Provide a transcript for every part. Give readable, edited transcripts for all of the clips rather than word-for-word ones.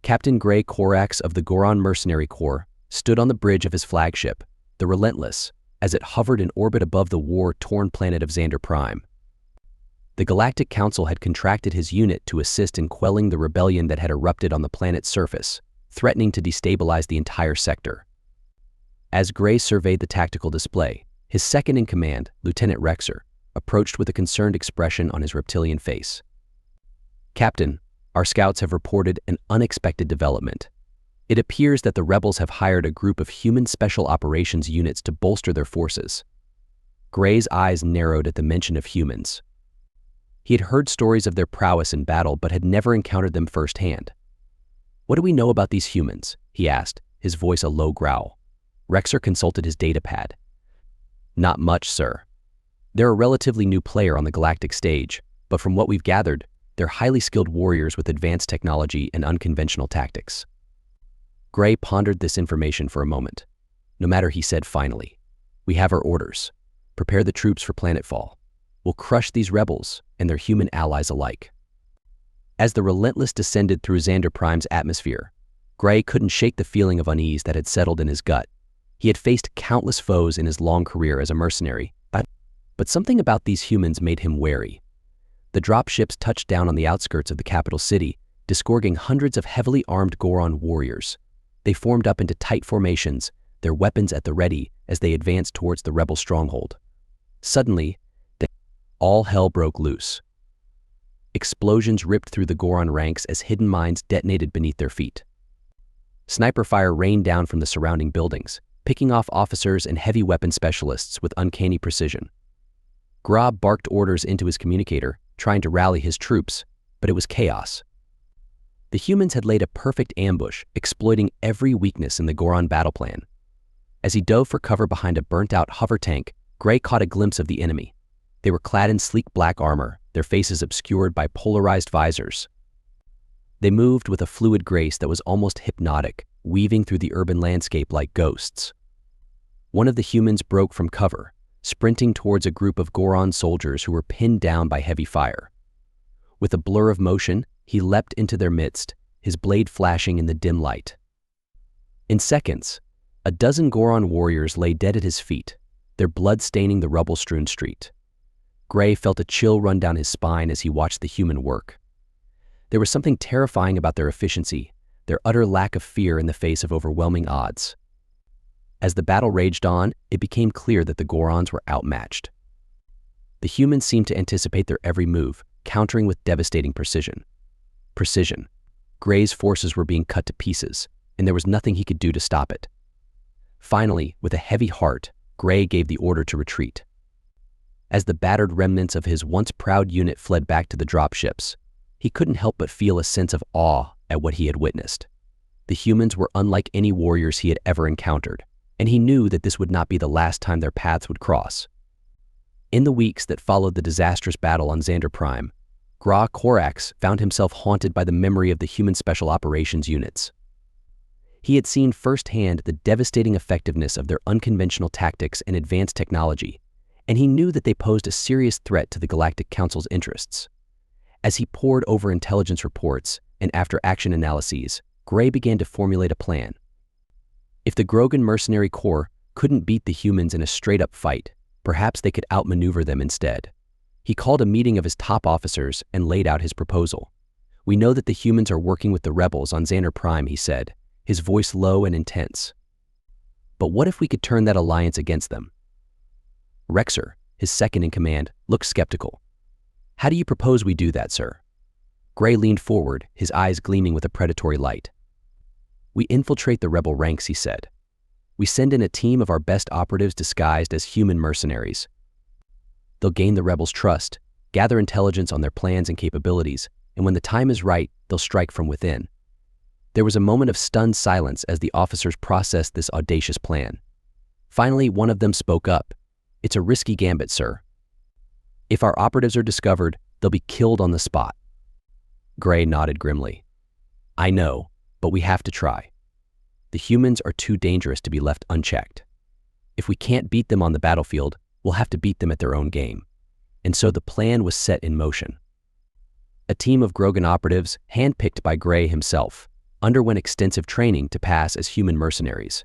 Captain Gray Korax of the Goron Mercenary Corps stood on the bridge of his flagship, the Relentless, as it hovered in orbit above the war-torn planet of Xander Prime. The Galactic Council had contracted his unit to assist in quelling the rebellion that had erupted on the planet's surface, threatening to destabilize the entire sector. As Gray surveyed the tactical display, his second-in-command, Lieutenant Rexer, approached with a concerned expression on his reptilian face. "Captain, our scouts have reported an unexpected development. It appears that the rebels have hired a group of human special operations units to bolster their forces." Gray's eyes narrowed at the mention of humans. He had heard stories of their prowess in battle but had never encountered them firsthand. "What do we know about these humans?" he asked, his voice a low growl. Rexer consulted his datapad. "Not much, sir. They're a relatively new player on the galactic stage, but from what we've gathered, they're highly skilled warriors with advanced technology and unconventional tactics." Gray pondered this information for a moment. "No matter," he said finally. "We have our orders. Prepare the troops for planetfall. We'll crush these rebels and their human allies alike." As the Relentless descended through Xander Prime's atmosphere, Gray couldn't shake the feeling of unease that had settled in his gut. He had faced countless foes in his long career as a mercenary, but something about these humans made him wary. The dropships touched down on the outskirts of the capital city, disgorging hundreds of heavily armed Goron warriors. They formed up into tight formations, their weapons at the ready as they advanced towards the rebel stronghold. Suddenly, all hell broke loose. Explosions ripped through the Goron ranks as hidden mines detonated beneath their feet. Sniper fire rained down from the surrounding buildings, picking off officers and heavy weapon specialists with uncanny precision. Grob barked orders into his communicator, trying to rally his troops, but it was chaos. The humans had laid a perfect ambush, exploiting every weakness in the Goron battle plan. As he dove for cover behind a burnt-out hover tank, Gray caught a glimpse of the enemy. They were clad in sleek black armor, their faces obscured by polarized visors. They moved with a fluid grace that was almost hypnotic, weaving through the urban landscape like ghosts. One of the humans broke from cover, sprinting towards a group of Goron soldiers who were pinned down by heavy fire. With a blur of motion, he leapt into their midst, his blade flashing in the dim light. In seconds, a dozen Goron warriors lay dead at his feet, their blood staining the rubble-strewn street. Gray felt a chill run down his spine as he watched the human work. There was something terrifying about their efficiency, their utter lack of fear in the face of overwhelming odds. As the battle raged on, it became clear that the Gorons were outmatched. The humans seemed to anticipate their every move, countering with devastating precision. Precision. Gray's forces were being cut to pieces, and there was nothing he could do to stop it. Finally, with a heavy heart, Gray gave the order to retreat. As the battered remnants of his once proud unit fled back to the dropships, he couldn't help but feel a sense of awe at what he had witnessed. The humans were unlike any warriors he had ever encountered, and he knew that this would not be the last time their paths would cross. In the weeks that followed the disastrous battle on Xander Prime, Gray Korax found himself haunted by the memory of the human special operations units. He had seen firsthand the devastating effectiveness of their unconventional tactics and advanced technology, and he knew that they posed a serious threat to the Galactic Council's interests. As he pored over intelligence reports and after-action analyses, Gray began to formulate a plan. If the Grogan Mercenary Corps couldn't beat the humans in a straight-up fight, perhaps they could outmaneuver them instead. He called a meeting of his top officers and laid out his proposal. "We know that the humans are working with the rebels on Xander Prime," he said, his voice low and intense. "But what if we could turn that alliance against them?" Rexer, his second-in-command, looked skeptical. "How do you propose we do that, sir?" Gray leaned forward, his eyes gleaming with a predatory light. "We infiltrate the rebel ranks," he said. "We send in a team of our best operatives disguised as human mercenaries. They'll gain the rebels' trust, gather intelligence on their plans and capabilities, and when the time is right, they'll strike from within." There was a moment of stunned silence as the officers processed this audacious plan. Finally, one of them spoke up. "It's a risky gambit, sir. If our operatives are discovered, they'll be killed on the spot." Gray nodded grimly. "I know, but we have to try. The humans are too dangerous to be left unchecked. If we can't beat them on the battlefield, we'll have to beat them at their own game." And so the plan was set in motion. A team of Grogan operatives, handpicked by Gray himself, underwent extensive training to pass as human mercenaries.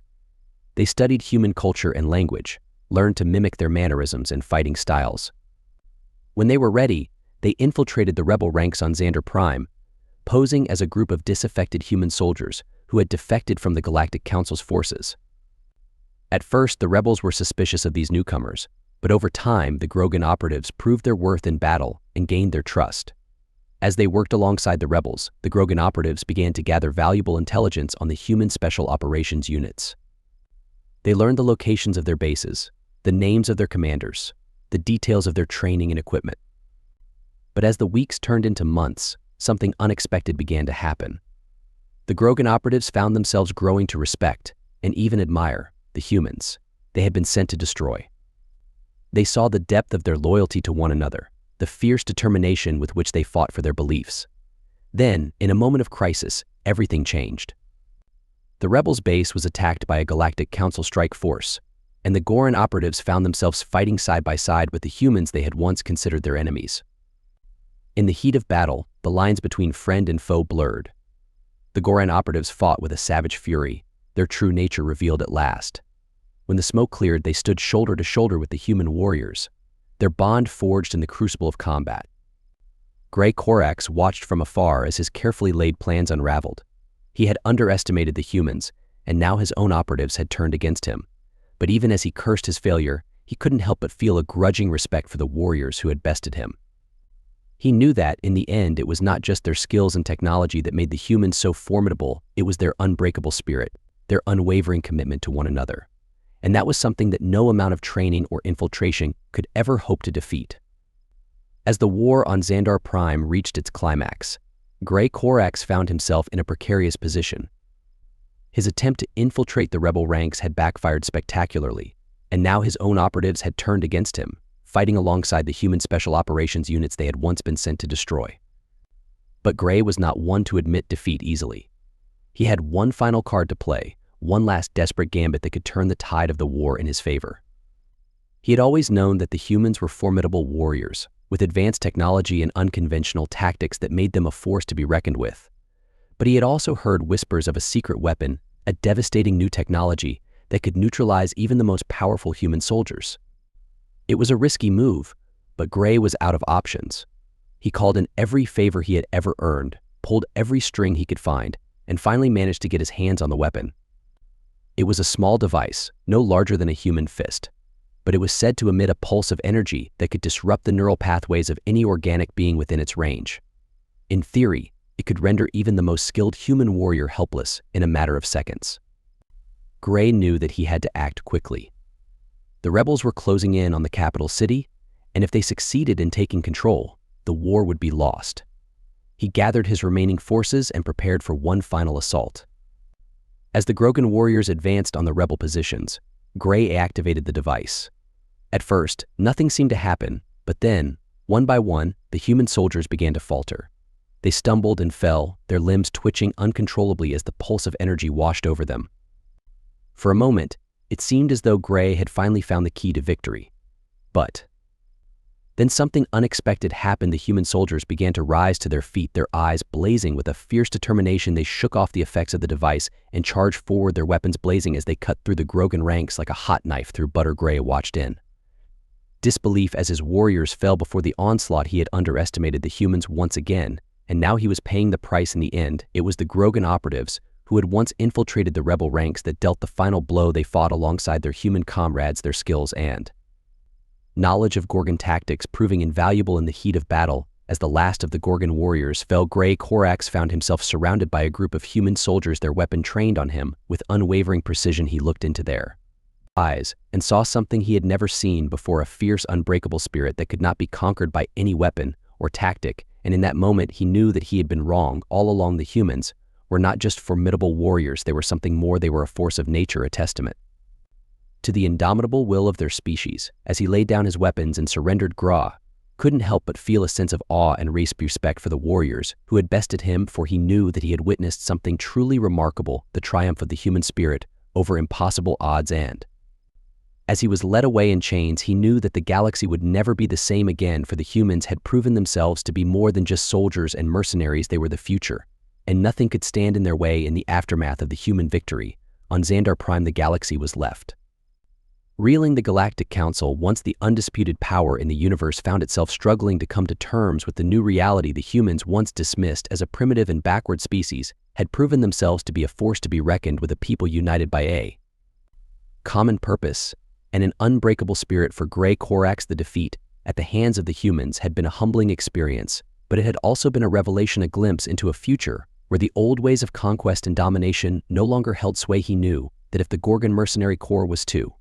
They studied human culture and language, learned to mimic their mannerisms and fighting styles. When they were ready, they infiltrated the rebel ranks on Xander Prime, posing as a group of disaffected human soldiers who had defected from the Galactic Council's forces. At first, the rebels were suspicious of these newcomers, but over time, the Grogan operatives proved their worth in battle and gained their trust. As they worked alongside the rebels, the Grogan operatives began to gather valuable intelligence on the human special operations units. They learned the locations of their bases, the names of their commanders, the details of their training and equipment. But as the weeks turned into months, something unexpected began to happen. The Grogan operatives found themselves growing to respect and even admire the humans they had been sent to destroy. They saw the depth of their loyalty to one another, the fierce determination with which they fought for their beliefs. Then, in a moment of crisis, everything changed. The rebels' base was attacked by a Galactic Council strike force, and the Goran operatives found themselves fighting side by side with the humans they had once considered their enemies. In the heat of battle, the lines between friend and foe blurred. The Goran operatives fought with a savage fury, their true nature revealed at last. When the smoke cleared, they stood shoulder to shoulder with the human warriors, their bond forged in the crucible of combat. Gray Corax watched from afar as his carefully laid plans unraveled. He had underestimated the humans, and now his own operatives had turned against him. But even as he cursed his failure, he couldn't help but feel a grudging respect for the warriors who had bested him. He knew that, in the end, it was not just their skills and technology that made the humans so formidable, it was their unbreakable spirit, their unwavering commitment to one another. And that was something that no amount of training or infiltration could ever hope to defeat. As the war on Xandar Prime reached its climax, Gray Corax found himself in a precarious position. His attempt to infiltrate the rebel ranks had backfired spectacularly, and now his own operatives had turned against him, fighting alongside the human special operations units they had once been sent to destroy. But Gray was not one to admit defeat easily. He had one final card to play, one last desperate gambit that could turn the tide of the war in his favor. He had always known that the humans were formidable warriors, with advanced technology and unconventional tactics that made them a force to be reckoned with. But he had also heard whispers of a secret weapon, a devastating new technology that could neutralize even the most powerful human soldiers. It was a risky move, but Gray was out of options. He called in every favor he had ever earned, pulled every string he could find, and finally managed to get his hands on the weapon. It was a small device, no larger than a human fist, but it was said to emit a pulse of energy that could disrupt the neural pathways of any organic being within its range. In theory, it could render even the most skilled human warrior helpless in a matter of seconds. Gray knew that he had to act quickly. The rebels were closing in on the capital city, and if they succeeded in taking control, the war would be lost. He gathered his remaining forces and prepared for one final assault. As the Grogan warriors advanced on the rebel positions, Gray activated the device. At first, nothing seemed to happen, but then, one by one, the human soldiers began to falter. They stumbled and fell, their limbs twitching uncontrollably as the pulse of energy washed over them. For a moment, it seemed as though Gray had finally found the key to victory. But then something unexpected happened. The human soldiers began to rise to their feet, their eyes blazing with a fierce determination. They shook off the effects of the device and charged forward, their weapons blazing as they cut through the Grogan ranks like a hot knife through butter. Gray watched in disbelief as his warriors fell before the onslaught. He had underestimated the humans once again, and now he was paying the price in the end. It was the Grogan operatives who had once infiltrated the rebel ranks that dealt the final blow. They fought alongside their human comrades, their skills and knowledge of Gorgon tactics proving invaluable in the heat of battle. As the last of the Gorgon warriors fell, Gray Corax found himself surrounded by a group of human soldiers, their weapon trained on him. With unwavering precision, he looked into their eyes and saw something he had never seen before, a fierce, unbreakable spirit that could not be conquered by any weapon or tactic. And in that moment, he knew that he had been wrong all along. The humans were not just formidable warriors, they were something more. They were a force of nature, a testament to the indomitable will of their species. As he laid down his weapons and surrendered, Gra couldn't help but feel a sense of awe and respect for the warriors who had bested him, for he knew that he had witnessed something truly remarkable, the triumph of the human spirit over impossible odds. And as he was led away in chains, he knew that the galaxy would never be the same again, for the humans had proven themselves to be more than just soldiers and mercenaries. They were the future, and nothing could stand in their way in the aftermath of the human victory. On Xandar Prime, the galaxy was left reeling. The Galactic Council, once the undisputed power in the universe, found itself struggling to come to terms with the new reality. The humans, once dismissed as a primitive and backward species, had proven themselves to be a force to be reckoned with, a people united by a common purpose and an unbreakable spirit. For Gray Corax, the defeat at the hands of the humans had been a humbling experience, but it had also been a revelation, a glimpse into a future where the old ways of conquest and domination no longer held sway. He knew that if the Gorgon Mercenary Corps was to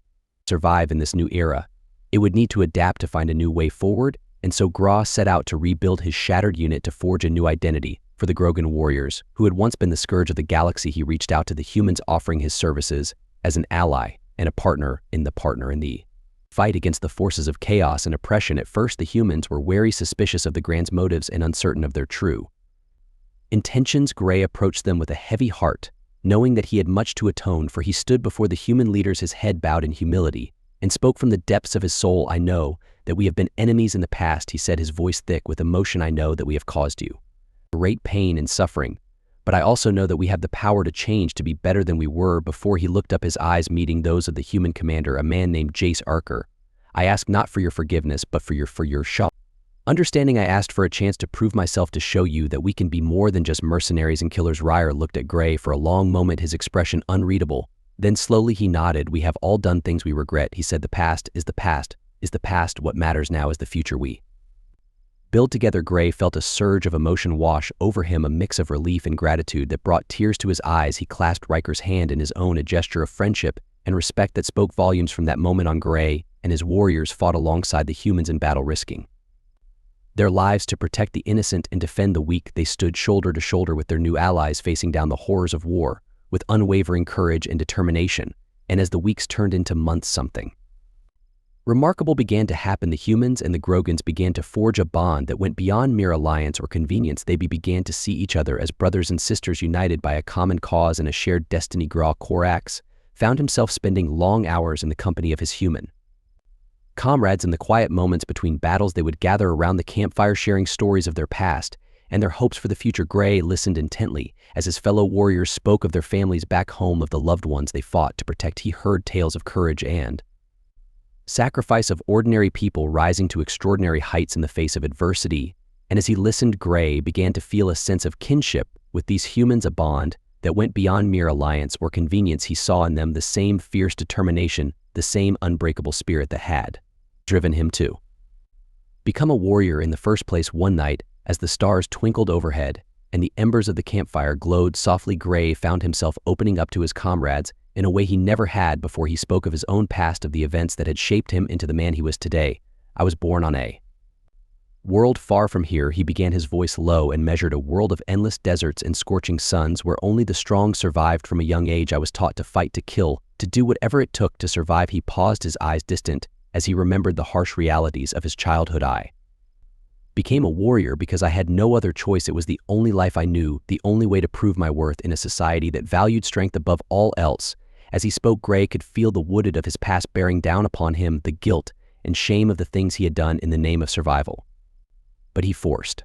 survive in this new era, it would need to adapt to find a new way forward, and so Gra set out to rebuild his shattered unit to forge a new identity for the Grogan warriors, who had once been the scourge of the galaxy. He reached out to the humans, offering his services as an ally and a partner in the fight against the forces of chaos and oppression. At first, the humans were wary, suspicious of the Grand's motives, and uncertain of their true intentions. Gray approached them with a heavy heart, knowing that he had much to atone, for he stood before the human leaders, his head bowed in humility, and spoke from the depths of his soul. "I know that we have been enemies in the past," he said, his voice thick with emotion. "I know that we have caused you great pain and suffering, but I also know that we have the power to change, to be better than we were before." He looked up, his eyes meeting those of the human commander, a man named Jace Archer. "I ask not for your forgiveness, but for your understanding. I asked for a chance to prove myself, to show you that we can be more than just mercenaries and killers." Ryer looked at Gray for a long moment, his expression unreadable. Then slowly he nodded. "We have all done things we regret," he said. "The past is the past, is the past. What matters now is the future we build together." Gray felt a surge of emotion wash over him, a mix of relief and gratitude that brought tears to his eyes. He clasped Riker's hand in his own, a gesture of friendship and respect that spoke volumes. From that moment on, Gray and his warriors fought alongside the humans in battle, risking their lives to protect the innocent and defend the weak. They stood shoulder to shoulder with their new allies, facing down the horrors of war with unwavering courage and determination. And as the weeks turned into months, something remarkable began to happen. The humans and the Grogans began to forge a bond that went beyond mere alliance or convenience. They began to see each other as brothers and sisters, united by a common cause and a shared destiny. Gra Corax found himself spending long hours in the company of his human comrades. In the quiet moments between battles, they would gather around the campfire, sharing stories of their past and their hopes for the future. Gray listened intently as his fellow warriors spoke of their families back home, of the loved ones they fought to protect. He heard tales of courage and sacrifice, of ordinary people rising to extraordinary heights in the face of adversity. And as he listened, Gray began to feel a sense of kinship with these humans, a bond that went beyond mere alliance or convenience. He saw in them the same fierce determination, the same unbreakable spirit that had driven him to become a warrior in the first place. One night, as the stars twinkled overhead and the embers of the campfire glowed softly, Gray found himself opening up to his comrades in a way he never had before. He spoke of his own past, of the events that had shaped him into the man he was today. "I was born on a world far from here," he began, his voice low and measured, "a world of endless deserts and scorching suns where only the strong survived. From a young age I was taught to fight, to kill, to do whatever it took to survive." He paused, his eyes distant, as he remembered the harsh realities of his childhood. "I became a warrior because I had no other choice. It was the only life I knew, the only way to prove my worth in a society that valued strength above all else." As he spoke, Gray could feel the wood of his past bearing down upon him, the guilt and shame of the things he had done in the name of survival. But he forced